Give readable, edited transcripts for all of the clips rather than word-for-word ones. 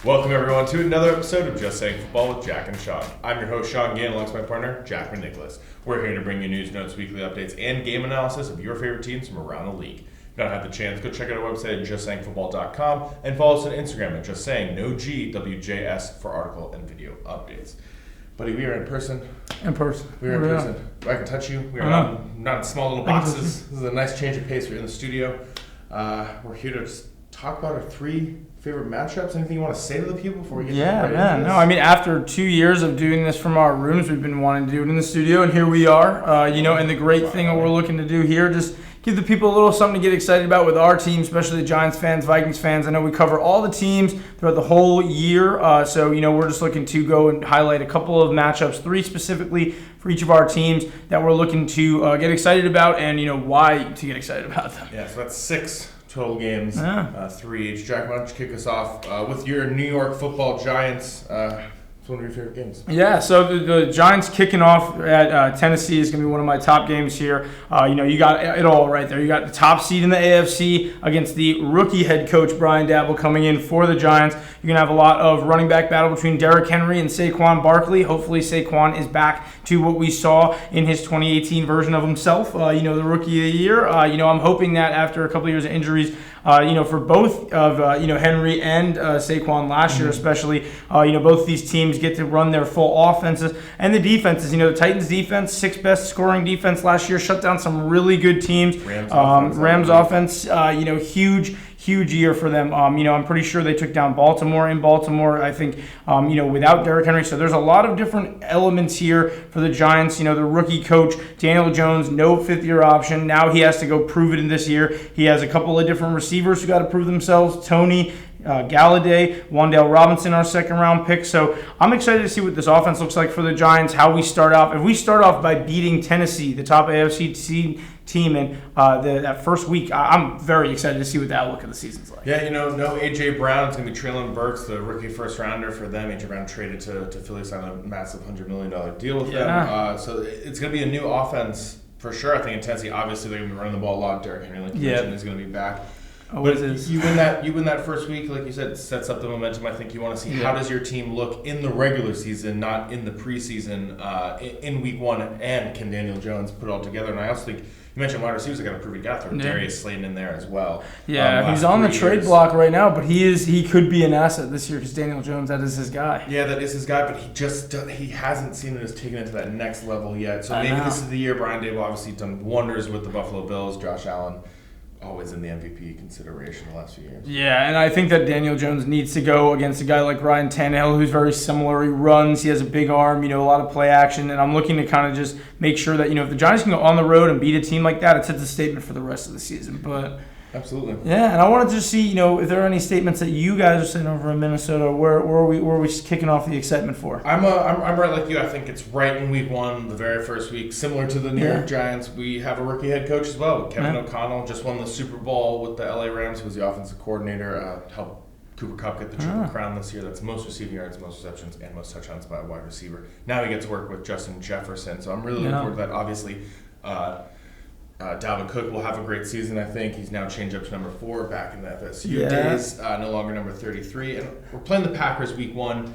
Welcome everyone to another episode of Just Saying Football with Jack and Sean. I'm your host Sean Gann, alongside my partner Jack Nicholas. We're here to bring you news, notes, weekly updates, and game analysis of your favorite teams from around the league. If you don't have the chance, go check out our website at justsayingfootball.com and follow us on Instagram at justsaying, for article and video updates. Buddy, we are in person. In person. We are in person. I can touch you. We are not in small little boxes. This is a nice change of pace. We're in the studio. We're here to just talk about our three favorite matchups. Anything you want to say to the people before we get into this? No, I mean, after 2 years of doing this from our rooms, we've been wanting to do it in the studio, and here we are. And the great thing that we're looking to do here, just give the people a little something to get excited about with our team, especially the Giants fans, Vikings fans. I know we cover all the teams throughout the whole year, so we're just looking to go and highlight a couple of matchups, three specifically for each of our teams that we're looking to get excited about, and why to get excited about them. Yeah, so that's 6 total games, 3 each. Jack, why don't you kick us off with your New York Football Giants? It's one of your favorite games. Yeah, so the Giants kicking off at Tennessee is going to be one of my top games here. You got it all right there. You got the top seed in the AFC against the rookie head coach Brian Daboll coming in for the Giants. You're going to have a lot of running back battle between Derrick Henry and Saquon Barkley. Hopefully Saquon is back to what we saw in his 2018 version of himself, the rookie of the year. I'm hoping that after a couple of years of injuries, for both of Henry and Saquon last year especially, both these teams get to run their full offenses and the defenses. The Titans defense, 6th best scoring defense last year, shut down some really good teams. Rams offense, huge year for them. I'm pretty sure they took down Baltimore in Baltimore, I think, without Derrick Henry. So there's a lot of different elements here for the Giants. The rookie coach, Daniel Jones, no 5th-year option. Now he has to go prove it in this year. He has a couple of different receivers who got to prove themselves. Tony, Galladay, Wan'Dale Robinson, our second-round pick. So I'm excited to see what this offense looks like for the Giants, how we start off. If we start off by beating Tennessee, the top AFC team in that first week, I'm very excited to see what the outlook of the season's like. Yeah, no A.J. Brown. It's going to be Treylon Burks, the rookie first-rounder for them. A.J. Brown traded to Philly, signed a massive $100 million deal with them. So it's going to be a new offense for sure. I think in Tennessee, obviously, they're going to be running the ball a lot. Derrick Henry, like you mentioned, is going to be back. But you win that first week, like you said, sets up the momentum. I think you want to see how does your team look in the regular season, not in the preseason, in week one, and can Daniel Jones put it all together? And I also think you mentioned wide receivers. I got to prove he got through Darius Slayton in there as well. Yeah, he's on the trade block right now, but he could be an asset this year because Daniel Jones, that is his guy. Yeah, that is his guy, but he hasn't seen it as taken it to that next level yet. So maybe this is the year. Brian Daboll obviously done wonders with the Buffalo Bills. Josh Allen, always in the MVP consideration the last few years. Yeah, and I think that Daniel Jones needs to go against a guy like Ryan Tannehill, who's very similar. He runs, he has a big arm, a lot of play action, and I'm looking to kind of just make sure that, if the Giants can go on the road and beat a team like that, it sets a statement for the rest of the season. But absolutely. Yeah, and I wanted to just see, if there are any statements that you guys are saying over in Minnesota, where are we kicking off the excitement for? I'm right like you. I think it's right in week one, the very first week, similar to the New York Giants. We have a rookie head coach as well. Kevin O'Connell just won the Super Bowl with the LA Rams. He was the offensive coordinator. Helped Cooper Kupp get the Triple Crown this year. That's most receiving yards, most receptions, and most touchdowns by a wide receiver. Now he gets to work with Justin Jefferson. So I'm really looking forward to that. Obviously, Dalvin Cook will have a great season, I think. He's now changed up to number 4 back in the FSU days, no longer number 33. And we're playing the Packers week one,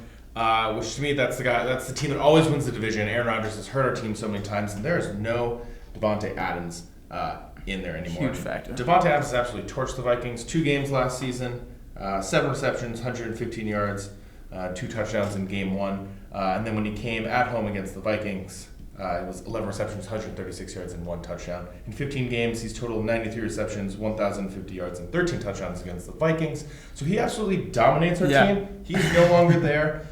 which to me, that's the team that always wins the division. Aaron Rodgers has hurt our team so many times, and there is no Devontae Adams in there anymore. Huge factor. Devontae Adams has absolutely torched the Vikings. 2 games last season, 7 receptions, 115 yards, 2 touchdowns in game 1. And then when he came at home against the Vikings, it was 11 receptions, 136 yards, and 1 touchdown. In 15 games, he's totaled 93 receptions, 1,050 yards, and 13 touchdowns against the Vikings. So he absolutely dominates our team. He's no longer there.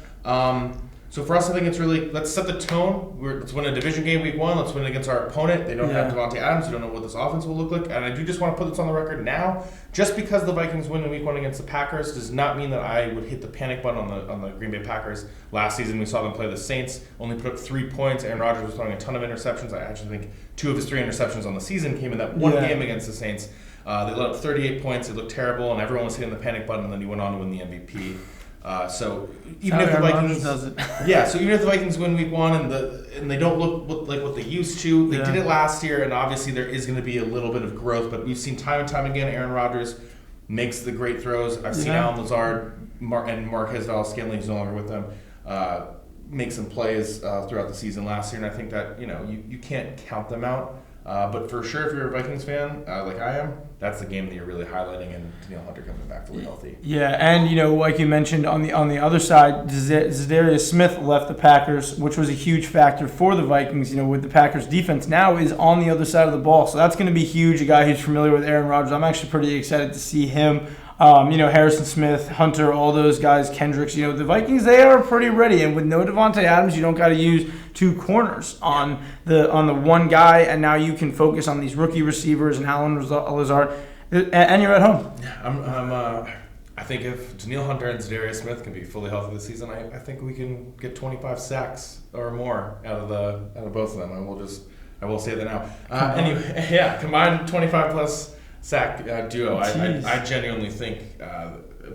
So for us, I think it's really, let's set the tone. Let's win a division game week one. Let's win against our opponent. They don't have Devontae Adams. You don't know what this offense will look like. And I do just want to put this on the record now. Just because the Vikings win in week one against the Packers does not mean that I would hit the panic button on the Green Bay Packers. Last season, we saw them play the Saints, only put up 3 points. Aaron Rodgers was throwing a ton of interceptions. I actually think 2 of his 3 interceptions on the season came in that one game against the Saints. They let up 38 points. It looked terrible, and everyone was hitting the panic button, and then he went on to win the MVP. So even if the Vikings does it. so even if the Vikings win week one and they don't look like what they used to, they did it last year, and obviously there is going to be a little bit of growth, but we've seen time and time again Aaron Rodgers makes the great throws. I've seen Alan Lazard and Marquez Valdes-Scantling, who's no longer with them, make some plays throughout the season last year, and I think that you can't count them out. But for sure, if you're a Vikings fan, like I am, that's the game that you're really highlighting, and Danielle Hunter coming back fully healthy. Yeah, and like you mentioned, on the other side, Zadarius Smith left the Packers, which was a huge factor for the Vikings. With the Packers defense now is on the other side of the ball, so that's going to be huge. A guy who's familiar with Aaron Rodgers, I'm actually pretty excited to see him. Harrison Smith, Hunter, all those guys, Kendricks. The Vikings, they are pretty ready. And with no Devontae Adams, you don't got to use two corners on the one guy. And now you can focus on these rookie receivers and Alan Lazard, and you're at home. I think if Danielle Hunter and Zadarius Smith can be fully healthy this season, I think we can get 25 sacks or more out of both of them. I will say that now. Anyway, combined 25 plus sack duo. I genuinely think.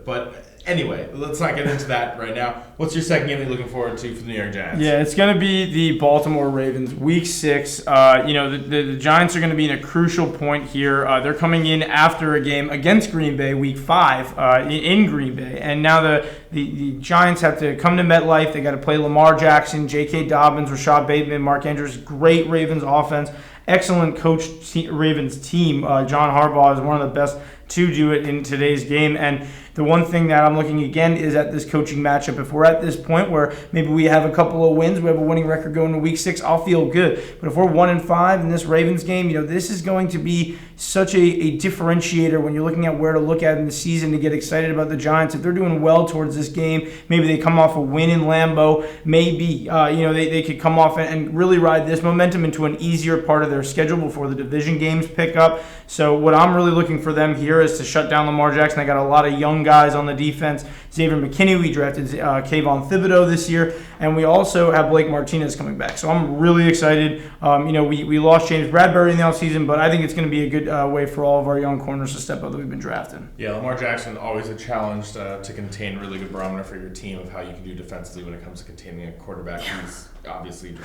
But anyway, let's not get into that right now. What's your second game you're looking forward to for the New York Giants? Yeah, it's going to be the Baltimore Ravens, Week 6. The Giants are going to be in a crucial point here. They're coming in after a game against Green Bay, Week 5, in Green Bay. And now the Giants have to come to MetLife. They got to play Lamar Jackson, J.K. Dobbins, Rashad Bateman, Mark Andrews. Great Ravens offense. Excellent coach Ravens team. John Harbaugh is one of the best to do it in today's game. And the one thing that I'm looking again is at this coaching matchup. If we're at this point where maybe we have a couple of wins, we have a winning record going to Week 6, I'll feel good. But if we're 1-5 in this Ravens game, this is going to be such a differentiator when you're looking at where to look at in the season to get excited about the Giants. If they're doing well towards this game, maybe they come off a win in Lambeau. Maybe they could come off and really ride this momentum into an easier part of their schedule before the division games pick up. So what I'm really looking for them here is to shut down Lamar Jackson. They got a lot of young guys on the defense. Xavier McKinney, we drafted Kayvon Thibodeau this year, and we also have Blake Martinez coming back. So I'm really excited. We lost James Bradbury in the offseason, but I think it's going to be a good way for all of our young corners to step up that we've been drafting. Yeah, Lamar Jackson, always a challenge to contain, really good barometer for your team of how you can do defensively when it comes to containing a quarterback. Yeah. He's obviously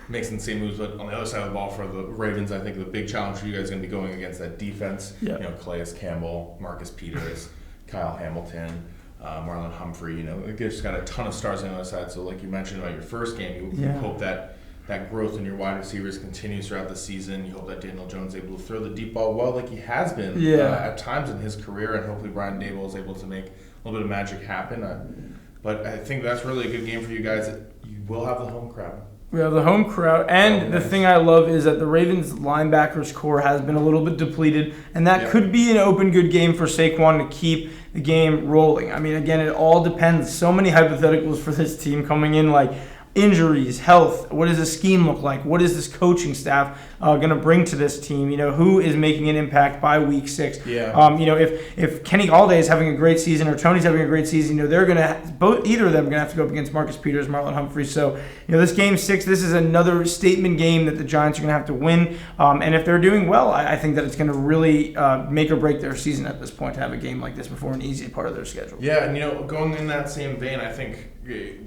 makes insane moves, but on the other side of the ball for the Ravens, I think the big challenge for you guys is going to be going against that defense. Yeah. Calais Campbell, Marcus Peters, Kyle Hamilton, Marlon Humphrey. It just got a ton of stars on the other side. So like you mentioned about your first game, you hope that growth in your wide receivers continues throughout the season. You hope that Daniel Jones is able to throw the deep ball well like he has been at times in his career, and hopefully Brian Dable is able to make a little bit of magic happen. But I think that's really a good game for you guys. You will have the home crowd. We have the home crowd, and the thing I love is that the Ravens linebackers core has been a little bit depleted, and that could be an open good game for Saquon to keep the game rolling. I mean, again, it all depends. So many hypotheticals for this team coming in, like injuries, health, what does the scheme look like? What is this coaching staff going to bring to this team? Who is making an impact by Week 6? Yeah. If Kenny Galladay is having a great season or Tony's having a great season, they're going to either of them are going to have to go up against Marcus Peters, Marlon Humphrey. So, this game 6, this is another statement game that the Giants are going to have to win. And if they're doing well, I think that it's going to really make or break their season at this point to have a game like this before an easy part of their schedule. Yeah, and going in that same vein, I think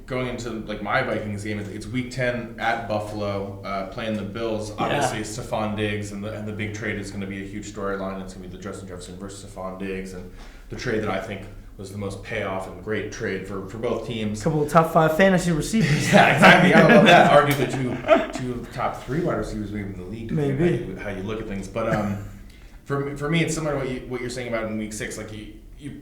going into like my Vikings game, it's Week 10 at Buffalo, playing the Bills. Obviously, Stephon Diggs and the big trade is going to be a huge storyline. It's going to be the Justin Jefferson versus Stephon Diggs, and the trade that I think was the most payoff and great trade for both teams. A couple of top 5 fantasy receivers. Yeah, exactly. I love that. Arguably two of the top 3 wide receivers maybe in the league. Maybe how you look at things, but for me, it's similar to what you're saying about in Week 6. Like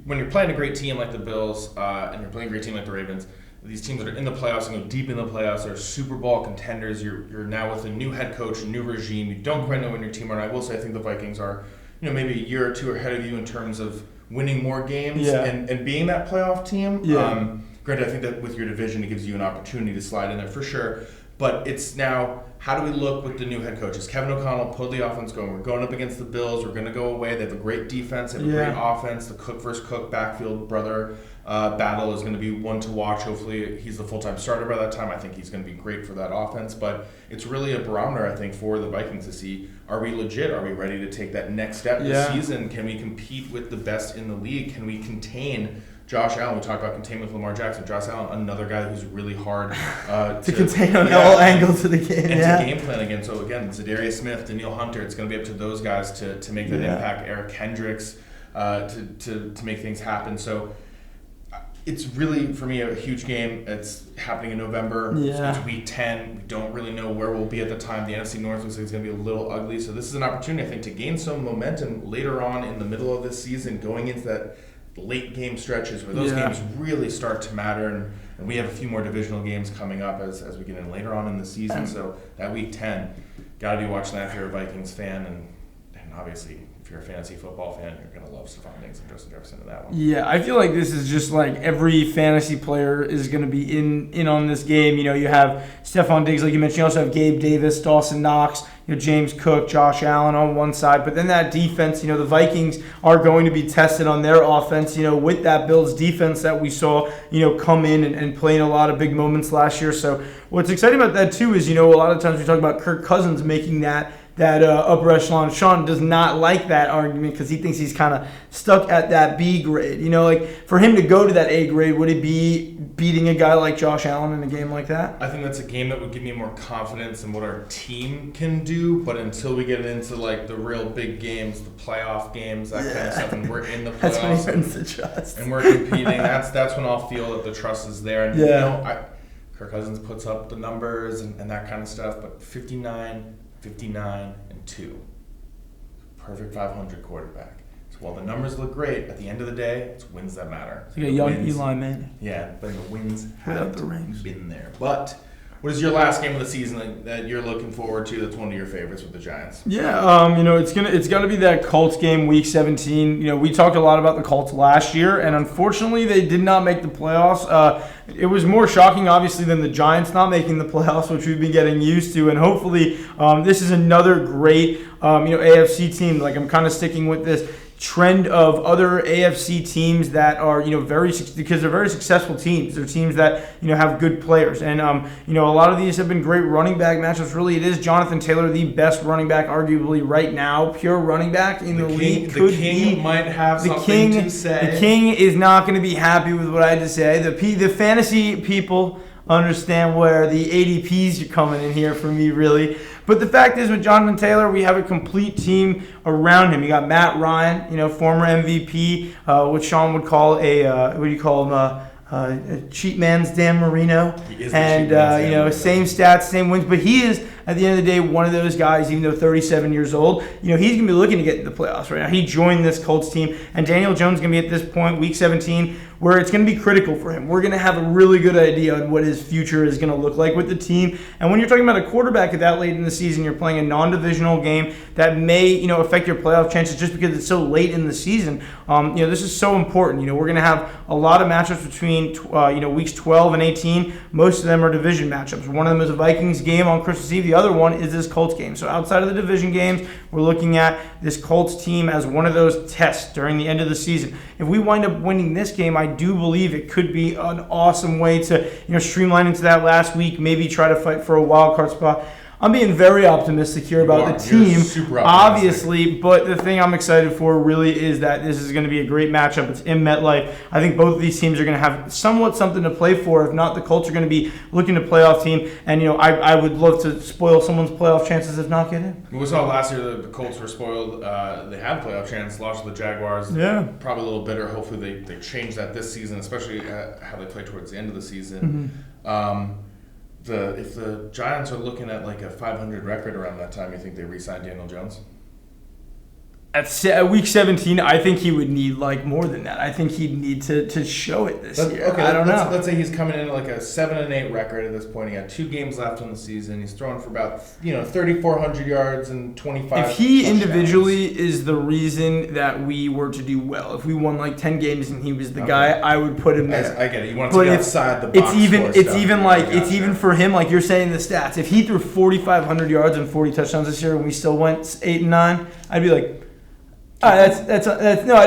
when you're playing a great team like the Bills and you're playing a great team like the Ravens. These teams that are in the playoffs and go deep in the playoffs are Super Bowl contenders. You're now with a new head coach, a new regime. You don't quite know when your team are. And I will say I think the Vikings are, maybe a year or two ahead of you in terms of winning more games and being that playoff team. Yeah. Granted, I think that with your division, it gives you an opportunity to slide in there for sure. But it's now, how do we look with the new head coaches? Kevin O'Connell pulled the offense going. We're going up against the Bills. We're going to go away. They have a great defense. They have a great offense. The Cook versus Cook backfield brother battle is going to be one to watch. Hopefully he's the full-time starter by that time. I think he's going to be great for that offense. But it's really a barometer, I think, for the Vikings to see, are we legit? Are we ready to take that next step this season? Can we compete with the best in the league? Can we contain Josh Allen? We talked about containment with Lamar Jackson. Josh Allen, another guy who's really hard to contain on all angles of the game. And to game plan again. So again, Zadarius Smith, Danielle Hunter, it's going to be up to those guys to make that impact. Eric Kendricks, to make things happen. So it's really, for me, a huge game. It's happening in November. Yeah. It's week 10. We don't really know where we'll be at the time. The NFC North looks like it's going to be a little ugly. So this is an opportunity, I think, to gain some momentum later on in the middle of this season, going into that late game stretches where those games really start to matter. And we have a few more divisional games coming up as we get in later on in the season. So that week 10, got to be watching that if you're a Vikings fan. And obviously, if you're a fantasy football fan, you're going to love Stephon Diggs and Justin Jefferson in that one. Yeah, I feel like this is just like every fantasy player is going to be in on this game. You know, you have Stephon Diggs, like you mentioned. You also have Gabe Davis, Dawson Knox, James Cook, Josh Allen on one side. But then that defense, the Vikings are going to be tested on their offense, with that Bills defense that we saw, come in and play in a lot of big moments last year. So what's exciting about that, too, is, a lot of times we talk about Kirk Cousins making that upper echelon. Sean does not like that argument because he thinks he's kind of stuck at that B grade. Like for him to go to that A grade, would it be beating a guy like Josh Allen in a game like that? I think that's a game that would give me more confidence in what our team can do. But until we get into like the real big games, the playoff games, that kind of stuff, and we're in the playoffs, that's when he earns the trust. And we're competing, that's when I'll feel that the trust is there. And Kirk Cousins puts up the numbers and that kind of stuff. But 59, and 2. Perfect 500 quarterback. So while the numbers look great, at the end of the day, it's wins that matter. It's like a young Eli Manning. Yeah, but the wins without the rings been there. But what is your last game of the season that you're looking forward to that's one of your favorites with the Giants? Yeah, it's gonna be that Colts game, Week 17. We talked a lot about the Colts last year, and unfortunately they did not make the playoffs. It was more shocking, obviously, than the Giants not making the playoffs, which we've been getting used to. And hopefully this is another great AFC team. Like, I'm kind of sticking with this trend of other AFC teams that are, because they're very successful teams. They're teams that, have good players. And, a lot of these have been great running back matchups. Really, it is Jonathan Taylor, the best running back, arguably, right now. Pure running back in the league. The King might have something to say. The King is not going to be happy with what I had to say. The fantasy people understand where the ADPs are coming in here for me, really. But the fact is, with Jonathan Taylor, we have a complete team around him. You got Matt Ryan, former MVP, what Sean would call a cheat man's Dan Marino. And, same stats, same wins. But he is, at the end of the day, one of those guys, even though 37 years old, he's going to be looking to get into the playoffs right now. He joined this Colts team. And Daniel Jones is going to be at this point, Week 17, where it's going to be critical for him. We're going to have a really good idea on what his future is going to look like with the team. And when you're talking about a quarterback at that late in the season, you're playing a non-divisional game that may, affect your playoff chances just because it's so late in the season. This is so important. We're going to have a lot of matchups between, weeks 12 and 18. Most of them are division matchups. One of them is a Vikings game on Christmas Eve. The other one is this Colts game. So outside of the division games, we're looking at this Colts team as one of those tests during the end of the season. If we wind up winning this game, I do believe it could be an awesome way to, streamline into that last week, maybe try to fight for a wild card spot. I'm being very optimistic here about the team, obviously, but the thing I'm excited for really is that this is going to be a great matchup. It's in MetLife. I think both of these teams are going to have somewhat something to play for. If not, the Colts are going to be looking to playoff team, and I would love to spoil someone's playoff chances if not get in. We saw last year the Colts were spoiled. They had a playoff chance, lost to the Jaguars. Yeah, probably a little bitter. Hopefully they change that this season, especially how they play towards the end of the season. Mm-hmm. If the Giants are looking at like a 500 record around that time, you think they re-sign Daniel Jones? At Week 17, I think he would need more than that. I think he'd need to show it this year. Okay, I don't know. Let's say he's coming in at like a 7-8 record at this point. He got 2 games left in the season. He's throwing for about 3,400 yards and 25. If he individually is the reason that we were to do well, if we won 10 games and he was the guy, I would put him there. I get it. You want to get outside the box. It's even for him, like you're saying the stats. If he threw 4,500 yards and 40 touchdowns this year and we still went 8-9, I'd be like, I'd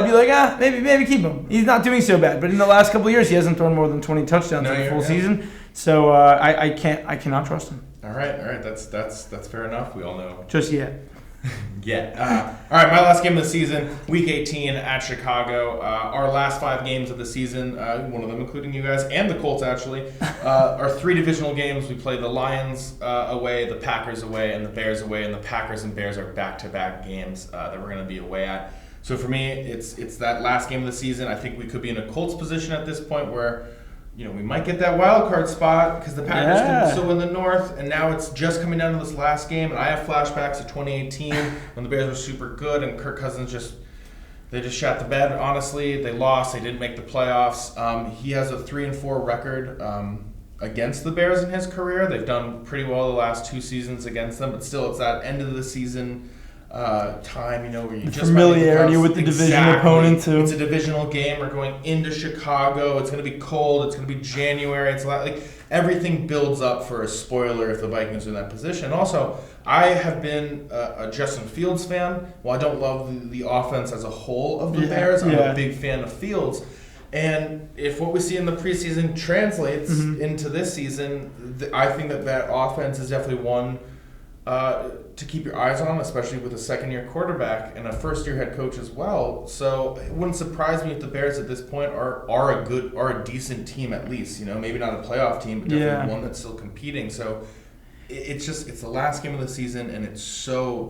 be like, maybe keep him. He's not doing so bad. But in the last couple of years, he hasn't thrown more than 20 touchdowns in a full season. So I cannot trust him. All right. That's fair enough. We all know. Just yet. Yeah. All right, my last game of the season, Week 18 at Chicago. Our last 5 games of the season, one of them including you guys and the Colts actually, are 3 divisional games. We play the Lions away, the Packers away, and the Bears away. And the Packers and Bears are back-to-back games that we're going to be away at. So for me, it's that last game of the season. I think we could be in a Colts position at this point where, we might get that wild card spot because the Packers can still win the North, and now it's just coming down to this last game. And I have flashbacks to 2018 when the Bears were super good and Kirk Cousins just shot the bed. Honestly, they lost. They didn't make the playoffs. He has a 3-4 record against the Bears in his career. They've done pretty well the last 2 seasons against them, but still, it's that end of the season time, where you just familiarity with the division opponent too. It's a divisional game. We're going into Chicago. It's going to be cold. It's going to be January. It's a lot everything builds up for a spoiler if the Vikings are in that position. Also, I have been a Justin Fields fan. While I don't love the offense as a whole of the Bears, I'm a big fan of Fields. And if what we see in the preseason translates into this season, I think that offense is definitely one to keep your eyes on, especially with a second-year quarterback and a first-year head coach as well. So it wouldn't surprise me if the Bears at this point are a decent team at least. Maybe not a playoff team, but definitely one that's still competing. So it's the last game of the season, and it's so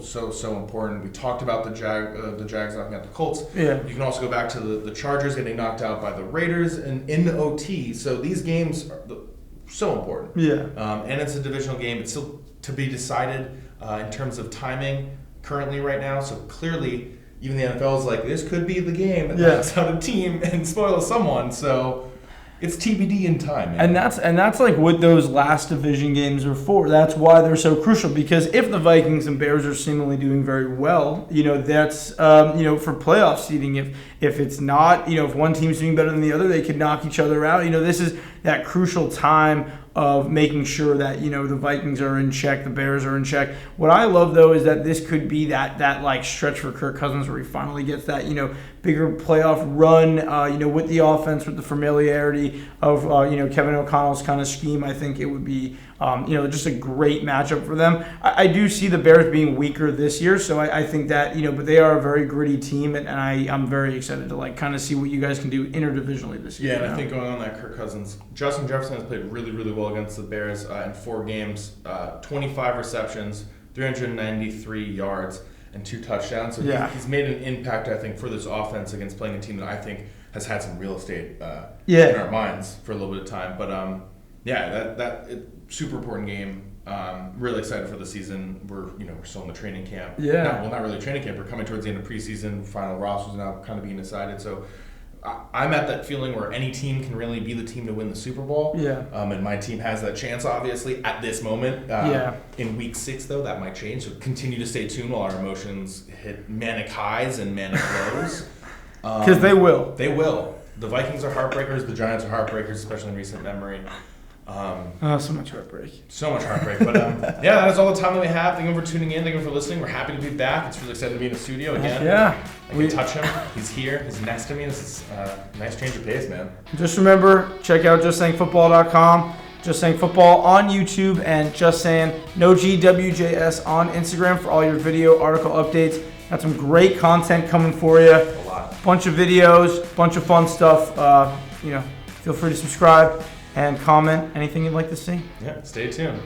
important. We talked about the Jags knocking out the Colts. Yeah. You can also go back to the Chargers getting knocked out by the Raiders in the OT. So these games are so important. Yeah. And it's a divisional game. It's still to be decided in terms of timing currently right now. So clearly, even the NFL is like, this could be the game that knocks out a team and spoils someone. So it's TBD in time. Man. And that's like what those last division games are for. That's why they're so crucial, because if the Vikings and Bears are seemingly doing very well, that's for playoff seeding. If it's not, if one team's doing better than the other, they could knock each other out. This is that crucial time of making sure that the Vikings are in check, the Bears are in check. What I love though is that this could be that like stretch for Kirk Cousins where he finally gets that bigger playoff run with the offense, with the familiarity of Kevin O'Connell's kind of scheme. I think it would be just a great matchup for them. I do see the Bears being weaker this year, so I think that but they are a very gritty team, and I'm very excited to kind of see what you guys can do interdivisionally this year. Yeah, and I think going on that Kirk Cousins, Justin Jefferson has played really, really well against the Bears in 4 games, 25 receptions, 393 yards, and 2 touchdowns. So he's made an impact, I think, for this offense against playing a team that I think has had some real estate in our minds for a little bit of time. But super important game. Really excited for the season. We're still in the training camp. Yeah. Not really training camp. We're coming towards the end of preseason. Final rosters now kind of being decided. So I'm at that feeling where any team can really be the team to win the Super Bowl. Yeah. And my team has that chance, obviously, at this moment. In week 6, though, that might change. So continue to stay tuned while our emotions hit manic highs and manic lows. Because they will. They will. The Vikings are heartbreakers. The Giants are heartbreakers, especially in recent memory. So much heartbreak. So much heartbreak. But that is all the time that we have. Thank you for tuning in. Thank you for listening. We're happy to be back. It's really exciting to be in the studio again. I can touch him. He's here. He's next to me. This is a nice change of pace, man. Just remember, check out justsayingfootball.com, Just Saying Football on YouTube, and Just Saying No GWJS on Instagram for all your video article updates. Got some great content coming for you. A lot. Bunch of videos, bunch of fun stuff. Feel free to subscribe and comment anything you'd like to see. Yeah, stay tuned.